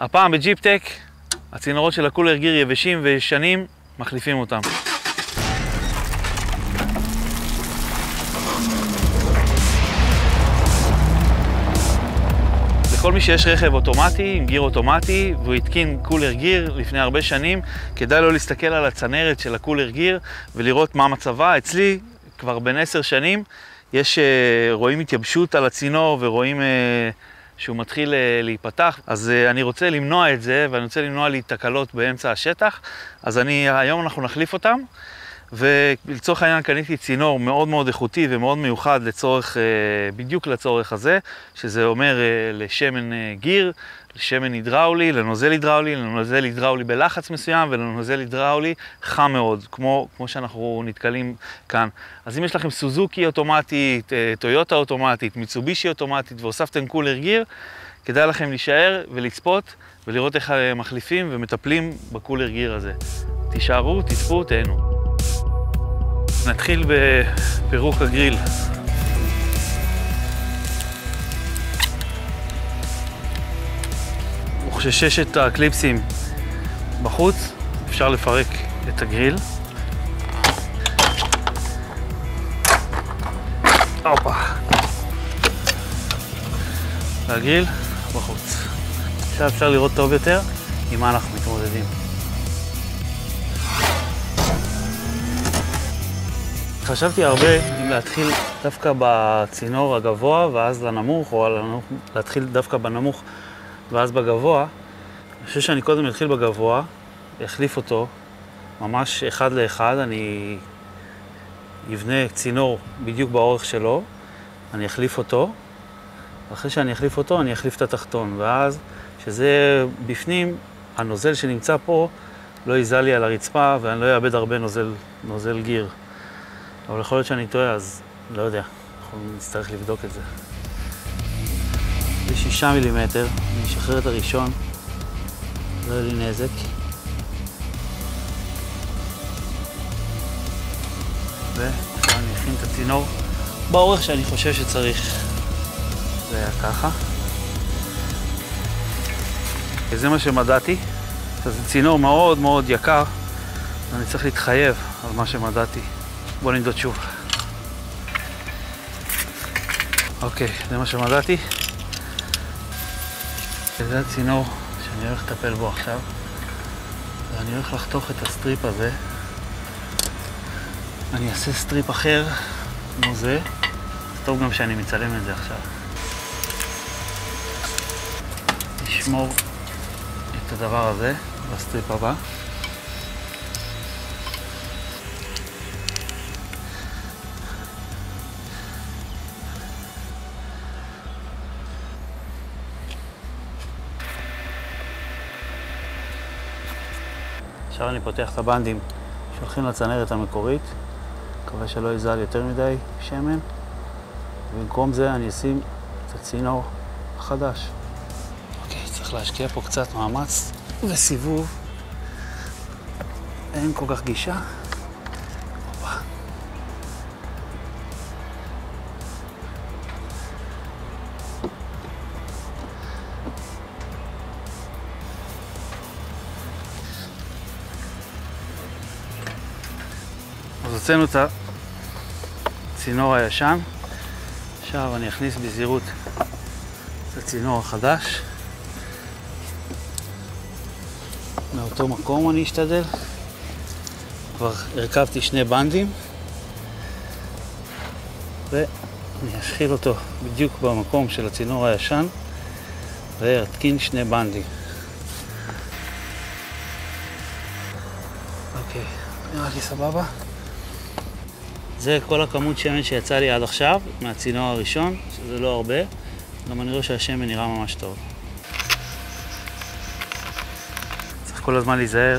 הפעם בג'יפטק, הצינורות של הקולר גיר יבשים וישנים, מחליפים אותם. לכל מי שיש רכב אוטומטי, עם גיר אוטומטי, והוא התקין קולר גיר לפני הרבה שנים, כדאי לו להסתכל על הצנרת של הקולר גיר ולראות מה מצבה. אצלי, כבר בין 10 שנים, רואים התייבשות על הצינור ורואים שהוא מתחיל להיפתח. אז אני רוצה למנוע את זה, ואני רוצה למנוע לי תקלות באמצע השטח. אז היום אנחנו נחליף אותם, ולצורך העניין קניתי צינור מאוד מאוד איכותי ומאוד מיוחד בדיוק לצורך הזה, שזה אומר לשמן גיר, לשמן הידראולי, לנוזל הידראולי בלחץ מסוים ולנוזל הידראולי חם מאוד, כמו שאנחנו נתקלים כאן. אז אם יש לכם סוזוקי אוטומטית, טויוטה אוטומטית, מיצובישי אוטומטית והוספתם קולר גיר, כדאי לכם להישאר ולצפות ולראות איך מחליפים ומטפלים בקולר גיר הזה. תישארו, תצפו, תהנו. נתחיל בפירוק הגריל. וכשששת הקליפסים בחוץ, אפשר לפרק את הגריל. הופה. והגריל בחוץ. עכשיו אפשר לראות טוב יותר עם מה אנחנו מתמודדים. חשבתי הרבה אם להתחיל דווקא בצינור הגבוה ואז לנמוך, או להתחיל דווקא בנמוך ואז בגבוה. אני חושב שאני קודם אתחיל בגבוה, אחליף אותו ממש אחד לאחד. אני אבנה צינור בדיוק באורך שלו, אני אחליף אותו, ואחרי שאני אחליף אותו אני אחליף את התחתון, ואז שזה בפנים, הנוזל שנמצא פה לא ייזל לי על הרצפה ואני לא אאבד הרבה נוזל גיר. אבל יכול להיות שאני טועה, אז לא יודע, אנחנו נצטרך לבדוק את זה. ב6 מילימטר, אני אשחרר את הראשון, לא יהיה לי נזק. ועכשיו אני אכין את הצינור באורך שאני חושב שצריך. זה היה ככה. וזה מה שמדעתי. זה צינור מאוד מאוד יקר, ואני צריך להתחייב על מה שמדעתי. בואו נמדוד שוב. אוקיי, זה מה שמדעתי. זה הצינור שאני הולך לטפל בו עכשיו. ואני הולך לחתוך את הסטריפ הזה. אני אעשה סטריפ אחר, כמו זה. אז טוב גם שאני מצלם את זה עכשיו. נשמור את הדבר הזה בסטריפ הבא. עכשיו אני פותח את הבנדים שהולכים לצנרת המקורית. מקווה שלא יזל יותר מדי שמן. ובמקום זה אני אשים את הצינור החדש. אוקיי, צריך להשקיע פה קצת מאמץ וסיבוב. אין כל כך גישה. אז הוצאנו את הצינור הישן. עכשיו אני אכניס בזהירות את הצינור החדש. מאותו מקום אני אשתדל. כבר הרכבתי 2 בנדים. ואני אשחיל אותו בדיוק במקום של הצינור הישן. ואתקין 2 בנדים. אוקיי, נראה לי סבבה. זה כל הכמות שמן שיצא לי עד עכשיו, מהצינור הראשון, שזה לא הרבה. גם אני רואה שהשמן נראה ממש טוב. צריך כל הזמן להיזהר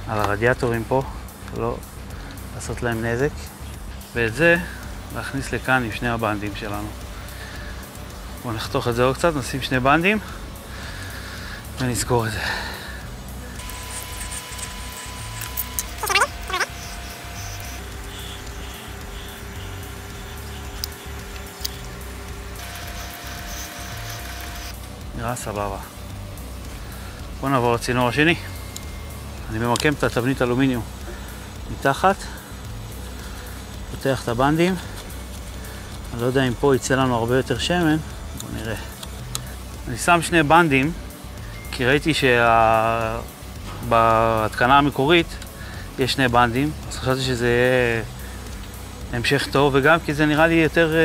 על הרדיאטורים פה, לא לעשות להם נזק. ואת זה להכניס לכאן עם 2 הבנדים שלנו. בואו נחתוך את זה עוד קצת, נשים 2 בנדים ונסגור את זה. נראה סבבה. בואו נעבור לצינור השני. אני ממקם את התבנית אלומיניום מתחת, פותח את הבנדים. אני לא יודע אם פה יצא לנו הרבה יותר שמן, בואו נראה. אני שם שני בנדים, כי ראיתי בהתקנה המקורית יש שני בנדים, אז חשבתי שזה יהיה המשך טוב, וגם כי זה נראה לי יותר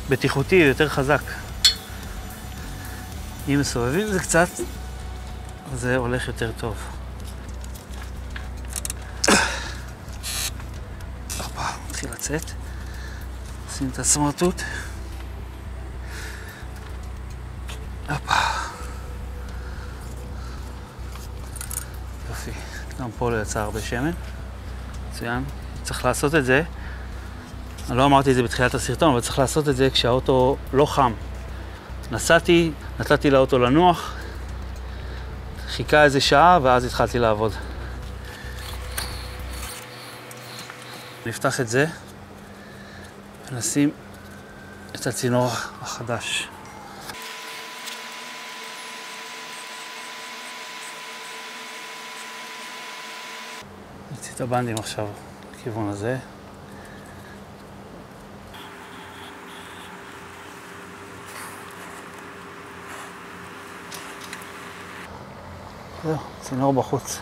בטיחותי, יותר חזק. אם מסובבים את זה קצת, זה הולך יותר טוב. מתחיל לצאת. שים את הסמרטוט. יופי. גם פה לא יצא הרבה שמן. מצוין. צריך לעשות את זה. אני לא אמרתי את זה בתחילת הסרטון, אבל צריך לעשות את זה כשהאוטו לא חם. נסעתי, נתתי לאוטו לנוח, חיכה איזה שעה ואז התחלתי לעבוד. נפתח את זה ונשים את הצינור החדש. נוציא את הבנדים עכשיו בכיוון הזה. זהו, צינור בחוץ.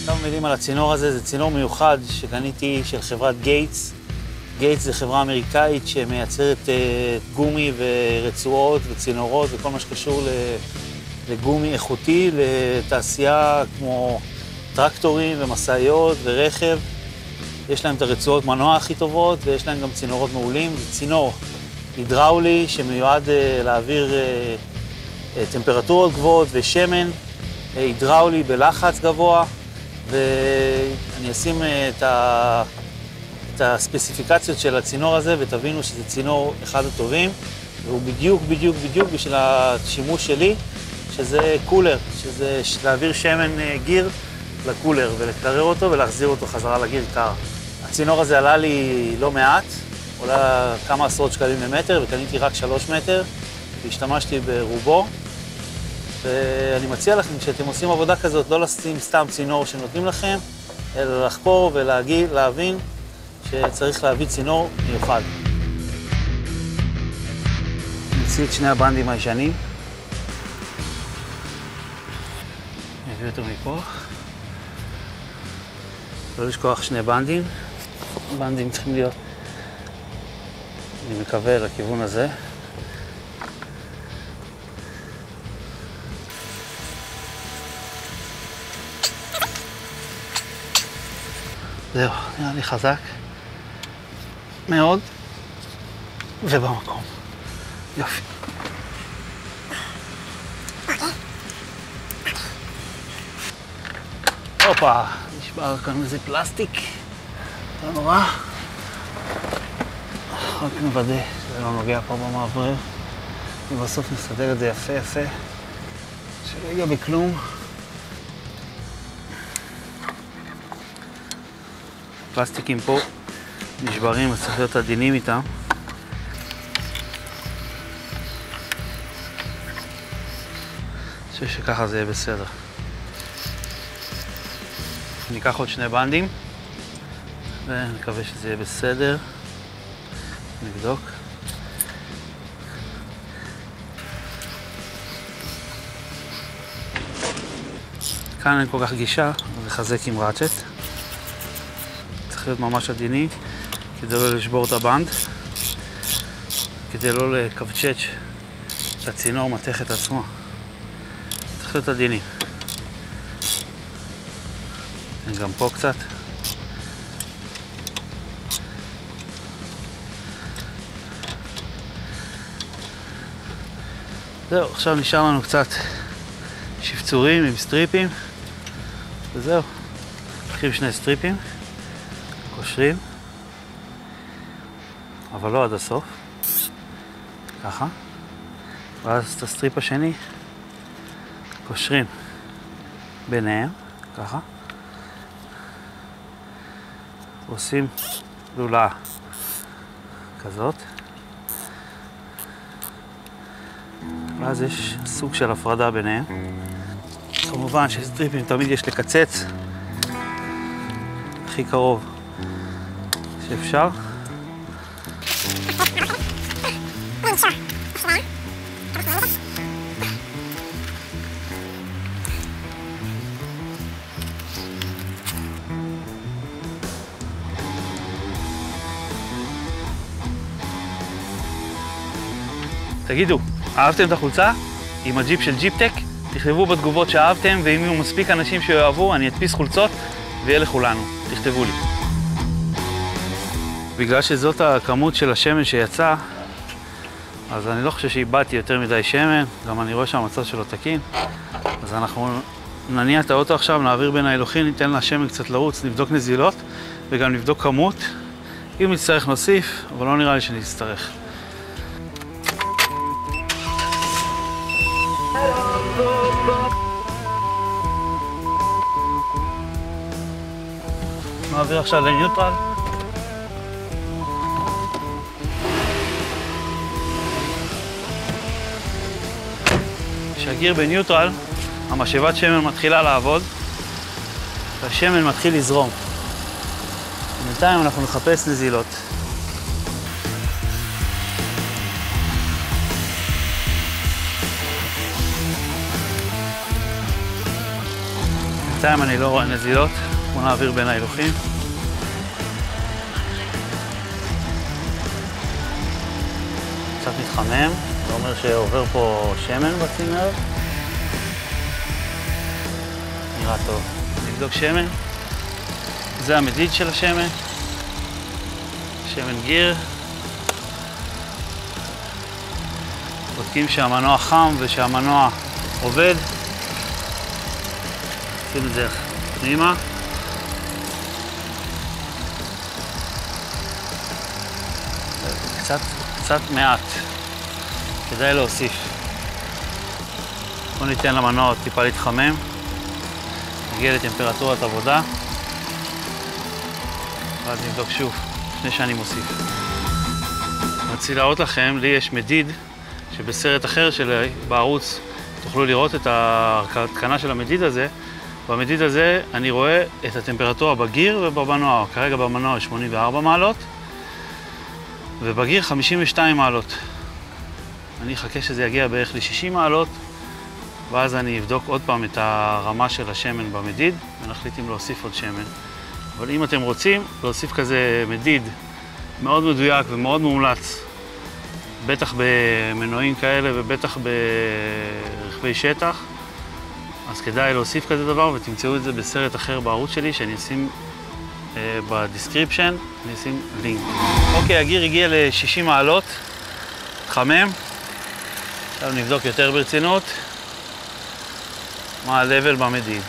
כמה מילים על הצינור הזה, זה צינור מיוחד שקניתי של חברת גייטס. גייטס זה חברה אמריקאית שמייצרת גומי ורצועות וצינורות וכל מה שקשור לגומי איכותי, לתעשייה כמו טרקטורים ומסעיות ורכב. יש להם את הרצועות מנוע הכי טובות ויש להם גם צינורות מעולים. זה צינור הידראולי שמיועד להעביר טמפרטורות גבוהות ושמן הידראולי בלחץ גבוה, ואני אשים את הספציפיקציות של הצינור הזה ותבינו שזה צינור אחד הטובים, והוא בדיוק בשביל השימוש שלי, שזה קולר, שזה להעביר שמן גיר לקולר ולקרר אותו ולהחזיר אותו חזרה לגיר קר. הצינור הזה עלה לי לא מעט, עולה כמה עשרות שקלים למטר, וקניתי רק 3 מטר, והשתמשתי ברובו. ואני מציע לכם, כשאתם עושים עבודה כזאת, לא לשים סתם צינור שנותנים לכם, אלא לחקור ולהבין שצריך להביא צינור מיוחד. נוציא את שני הבנדים הישנים. נביא אותו מפה. לא לשכוח שני בנדים. הבנדים צריכים להיות, אני מקווה, לכיוון הזה. זהו, נראה לי חזק מאוד ובמקום. יופי. הופה, נשבר כאן איזה פלסטיק. לא נורא. רק נוודא שזה לא נוגע פה במעברר. ובסוף נסדר את זה יפה. שלא יגיע בכלום. פלסטיקים פה נשברים, אז צריך להיות עדינים איתם. אני חושב שככה זה יהיה בסדר. ניקח עוד שני בנדים ונקווה שזה יהיה בסדר. נבדוק. כאן אין כל כך גישה, אז נחזק עם ראצ'ט. צריך להיות ממש עדיני כדי לא לשבור את הבנד, כדי לא לקבצ'ץ' את הצינור מתכת עצמו. צריך להיות עדיני. גם פה קצת. זהו, עכשיו נשאר לנו קצת שפצורים עם סטריפים, וזהו. לוקחים שני סטריפים, קושרים, אבל לא עד הסוף, ככה, ואז את הסטריפ השני קושרים ביניהם, ככה, עושים לולאה כזאת. ואז יש סוג של הפרדה ביניהם. כמובן שסטריפים תמיד יש לקצץ הכי קרוב שאפשר. תגידו, אהבתם את החולצה? עם הג'יפ של ג'יפטק? תכתבו בתגובות שאהבתם, ואם יהיו מספיק אנשים שאוהבו, אני אדפיס חולצות ויהיה לכולנו. תכתבו לי. בגלל שזאת הכמות של השמן שיצא, אז אני לא חושב שאיבדתי יותר מדי שמן, גם אני רואה שהמצב שלו תקין. אז אנחנו נניע את האוטו עכשיו, נעביר בין ההילוכים, ניתן לשמן קצת לרוץ, נבדוק נזילות וגם נבדוק כמות. אם נצטרך נוסיף, אבל לא נראה לי שנצטרך. נעביר עכשיו לניוטרל. כשהגיר בניוטרל, המשאבת שמן מתחילה לעבוד והשמן מתחיל לזרום. בינתיים אנחנו נחפש נזילות. בינתיים אני לא רואה נזילות. בואו נעביר בין ההילוכים. קצת מתחמם, זה אומר שעובר פה שמן בצינור. נראה טוב. נבדוק שמן. זה המדיד של השמן. שמן גיר. בודקים שהמנוע חם ושהמנוע עובד. שים את זה פנימה. קצת מעט, כדאי להוסיף. בואו ניתן למנוע טיפה להתחמם, נגיע לטמפרטורת עבודה, ואז נבדוק שוב, לפני שאני מוסיף. אני רוצה להראות לכם, לי יש מדיד, שבסרט אחר שלי, בערוץ, תוכלו לראות את ההתקנה של המדיד הזה. במדיד הזה אני רואה את הטמפרטורה בגיר ובמנוע. כרגע במנוע 84 מעלות, ובגיר 52 מעלות. אני אחכה שזה יגיע בערך ל-60 מעלות, ואז אני אבדוק עוד פעם את הרמה של השמן במדיד, ונחליט אם להוסיף עוד שמן. אבל אם אתם רוצים להוסיף כזה מדיד מאוד מדויק ומאוד מומלץ, בטח במנועים כאלה ובטח ברכבי שטח, אז כדאי להוסיף כזה דבר, ותמצאו את זה בסרט אחר בערוץ שלי, שאני אשים בדיסקריפשן, אני אשים לינק. אוקיי, הגיר הגיע ל-60 מעלות, חמם. עכשיו נבדוק יותר ברצינות מה ה-level במדיד.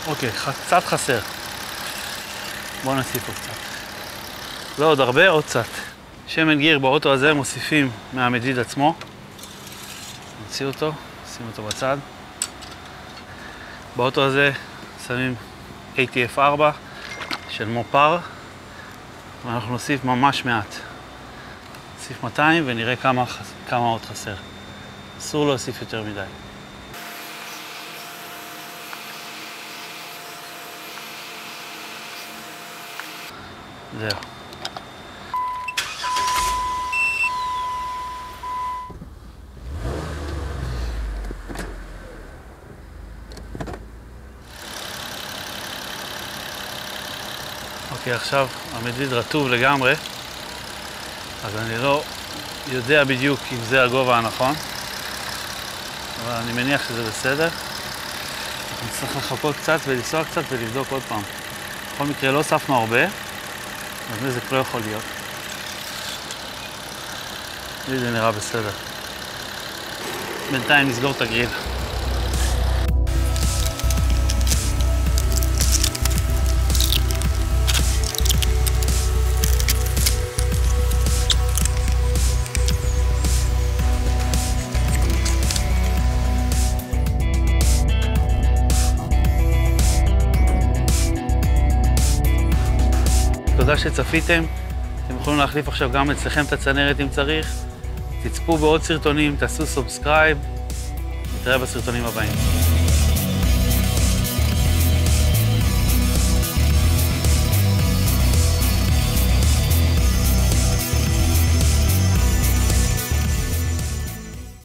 אוקיי, קצת חסר. בואו נוסיף פה קצת. לא עוד הרבה, עוד קצת. שמן גיר באוטו הזה מוסיפים מהמדיד עצמו. נוציא אותו, שים אותו בצד. באוטו הזה שמים ATF4 של מופר, ואנחנו נוסיף ממש מעט. נוסיף 200 ונראה כמה עוד חסר. אסור להוסיף יותר מדי. זהו. אוקיי, עכשיו המדיד רטוב לגמרי, אז אני לא יודע בדיוק אם זה הגובה הנכון, אבל אני מניח שזה בסדר. אני צריך לחכות קצת ולנסוע קצת ולבדוק עוד פעם. בכל מקרה לא אספנו הרבה, אז נזק לא יכול להיות. לי זה נראה בסדר. בינתיים נסגור את הגריל. תודה שצפיתם. אתם יכולים להחליף עכשיו גם אצלכם את הצנרת אם צריך. תצפו בעוד סרטונים, תעשו סובסקרייב. נתראה בסרטונים הבאים.